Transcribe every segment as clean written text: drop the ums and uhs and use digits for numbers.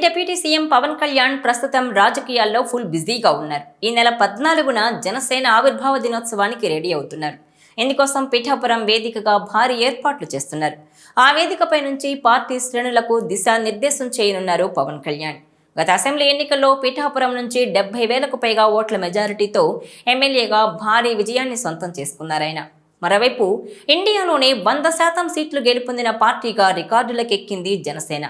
Deputy CM Pawan Kalyan ప్రస్తుతం రాజకీయాల్లో full బిజీగా ఉన్నారు. ఈ నెల 14న జనసేన ఆవిర్భావ దినోత్సవానికి రెడీ అవుతున్నారు. ఇందుకోసం పిఠాపురం వేదికగా భారీ ఏర్పాట్లు చేస్తున్నారు. ఆ వేదికపై నుంచి పార్టీ శ్రేణులకు దిశానిర్దేశం చేయనున్నారు పవన్ కళ్యాణ్. గత అసెంబ్లీ ఎన్నికల్లో పిఠాపురం నుంచి 70,000కు పైగా ఓట్ల మెజారిటీతో ఎమ్మెల్యేగా భారీ విజయాన్ని సొంతం చేసుకున్నారాయన. మరోవైపు ఇండియాలోనే 100% సీట్లు గెలుపొందిన పార్టీగా రికార్డులకెక్కింది జనసేన.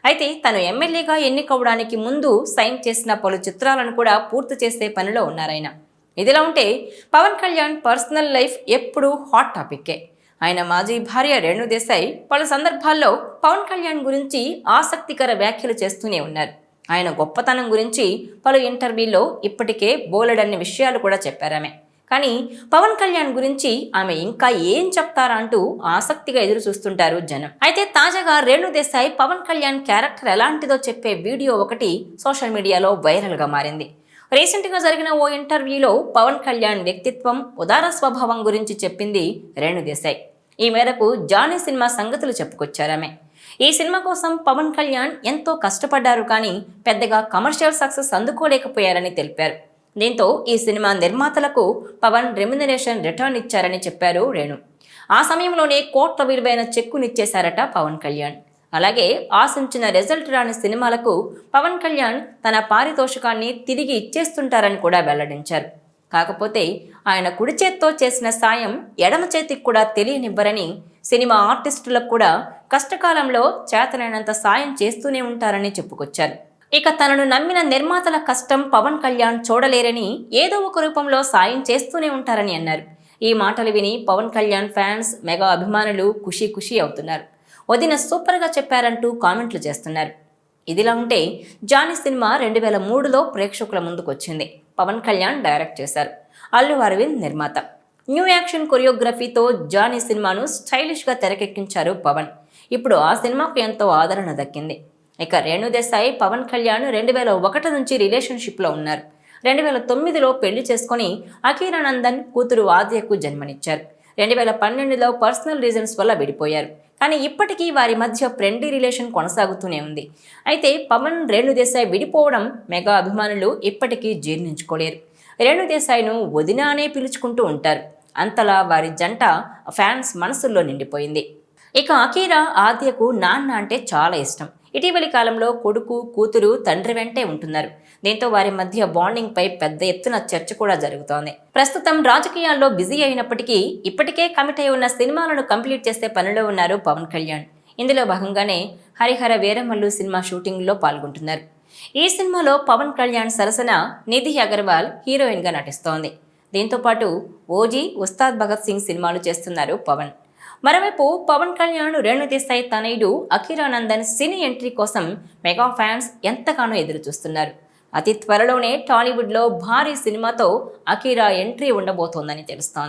అయితే తను ఎమ్మెల్యేగా ఎన్నికవడానికి ముందు సైన్ చేసిన పలు చిత్రాలను కూడా పూర్తి చేసే పనిలో ఉన్నారాయన. ఇదిలా ఉంటే పవన్ కళ్యాణ్ పర్సనల్ లైఫ్ ఎప్పుడూ హాట్ టాపిక్కే. ఆయన మాజీ భార్య రేణు దేశాయ్ పలు సందర్భాల్లో పవన్ కళ్యాణ్ గురించి ఆసక్తికర వ్యాఖ్యలు చేస్తూనే ఉన్నారు. ఆయన గొప్పతనం గురించి పలు ఇంటర్వ్యూల్లో ఇప్పటికే బోలెడన్ని విషయాలు కూడా చెప్పారామె. కానీ పవన్ కళ్యాణ్ గురించి ఆమె ఇంకా ఏం చెప్తారా అంటూ ఆసక్తిగా ఎదురు చూస్తుంటారు జనం. అయితే తాజాగా రేణు దేశాయ్ పవన్ కళ్యాణ్ క్యారెక్టర్ ఎలాంటిదో చెప్పే వీడియో ఒకటి సోషల్ మీడియాలో వైరల్గా మారింది. రీసెంట్గా జరిగిన ఓ ఇంటర్వ్యూలో పవన్ కళ్యాణ్ వ్యక్తిత్వం, ఉదార స్వభావం గురించి చెప్పింది రేణు దేశాయ్. ఈ మేరకు జానీ సినిమా సంగతులు చెప్పుకొచ్చారామె. ఈ సినిమా కోసం పవన్ కళ్యాణ్ ఎంతో కష్టపడ్డారు, కానీ పెద్దగా కమర్షియల్ సక్సెస్ అందుకోలేకపోయారని తెలిపారు. దీంతో ఈ సినిమా నిర్మాతలకు పవన్ రెమ్యునరేషన్ రిటర్న్ ఇచ్చారని చెప్పారు రేణు. ఆ సమయంలోనే కోట్ల విలువైన చెక్కునిచ్చేశారట పవన్ కళ్యాణ్. అలాగే ఆశించిన రిజల్ట్ రాని సినిమాలకు పవన్ కళ్యాణ్ తన పారితోషికాన్ని తిరిగి ఇచ్చేస్తుంటారని కూడా వెల్లడించారు. కాకపోతే ఆయన కుడి చేత్తో చేసిన సాయం ఎడమ చేతికి కూడా తెలియనివ్వరని, సినిమా ఆర్టిస్టులకు కూడా కష్టకాలంలో చేతనైనంత సాయం చేస్తూనే ఉంటారని చెప్పుకొచ్చారు. ఇక తనను నమ్మిన నిర్మాతల కష్టం పవన్ కళ్యాణ్ చూడలేరని, ఏదో ఒక రూపంలో సాయం చేస్తూనే ఉంటారని అన్నారు. ఈ మాటలు విని పవన్ కళ్యాణ్ ఫ్యాన్స్, మెగా అభిమానులు ఖుషీ అవుతున్నారు. వదిన సూపర్గా చెప్పారంటూ కామెంట్లు చేస్తున్నారు. ఇదిలా ఉంటే జానీ సినిమా 2003లో ప్రేక్షకుల ముందుకు వచ్చింది. పవన్ కళ్యాణ్ డైరెక్ట్ చేశారు. అల్లు అరవింద్ నిర్మాత. న్యూ యాక్షన్ కొరియోగ్రఫీతో జానీ సినిమాను స్టైలిష్గా తెరకెక్కించారు పవన్. ఇప్పుడు ఆ సినిమాకు ఎంతో ఆదరణ దక్కింది. ఇక రేణు దేశాయ్ పవన్ కళ్యాణ్ 2001 నుంచి రిలేషన్షిప్లో ఉన్నారు. 2009లో పెళ్లి చేసుకుని అఖీరానందన్ కూతురు ఆద్యకు జన్మనిచ్చారు. 2012లో పర్సనల్ రీజన్స్ వల్ల విడిపోయారు. కానీ ఇప్పటికీ వారి మధ్య ఫ్రెండ్లీ రిలేషన్ కొనసాగుతూనే ఉంది. అయితే పవన్, రేణు దేశాయ్ విడిపోవడం మెగా అభిమానులు ఇప్పటికీ జీర్ణించుకోలేరు. రేణు దేశాయ్ను వదిన అనే పిలుచుకుంటూ ఉంటారు. అంతలా వారి జంట ఫ్యాన్స్ మనసుల్లో నిండిపోయింది. ఇక అఖీరా ఆద్యకు నాన్న అంటే చాలా ఇష్టం. ఇటీవలి కాలంలో కొడుకు, కూతురు తండ్రి వెంటే ఉంటున్నారు. దీంతో వారి మధ్య బాండింగ్ పై పెద్ద ఎత్తున చర్చ కూడా జరుగుతోంది. ప్రస్తుతం రాజకీయాల్లో బిజీ అయినప్పటికీ ఇప్పటికే కమిట్ అయి ఉన్న సినిమాలను కంప్లీట్ చేసే పనిలో ఉన్నారు పవన్ కళ్యాణ్. ఇందులో భాగంగానే హరిహర వీరమల్లు సినిమా షూటింగ్లో పాల్గొంటున్నారు. ఈ సినిమాలో పవన్ కళ్యాణ్ సరసన నిధి అగర్వాల్ హీరోయిన్గా నటిస్తోంది. దీంతో పాటు ఓజీ, ఉస్తాద్ భగత్ సింగ్ సినిమాలు చేస్తున్నారు పవన్. మరోవైపు పవన్ కళ్యాణ్, రేణు దేశాయ్ తనయుడు అఖీరానందన్ సినీ ఎంట్రీ కోసం మెగా ఫ్యాన్స్ ఎంతగానో ఎదురు చూస్తున్నారు. అతి త్వరలోనే టాలీవుడ్లో భారీ సినిమాతో అఖీరా ఎంట్రీ ఉండబోతోందని తెలుస్తోంది.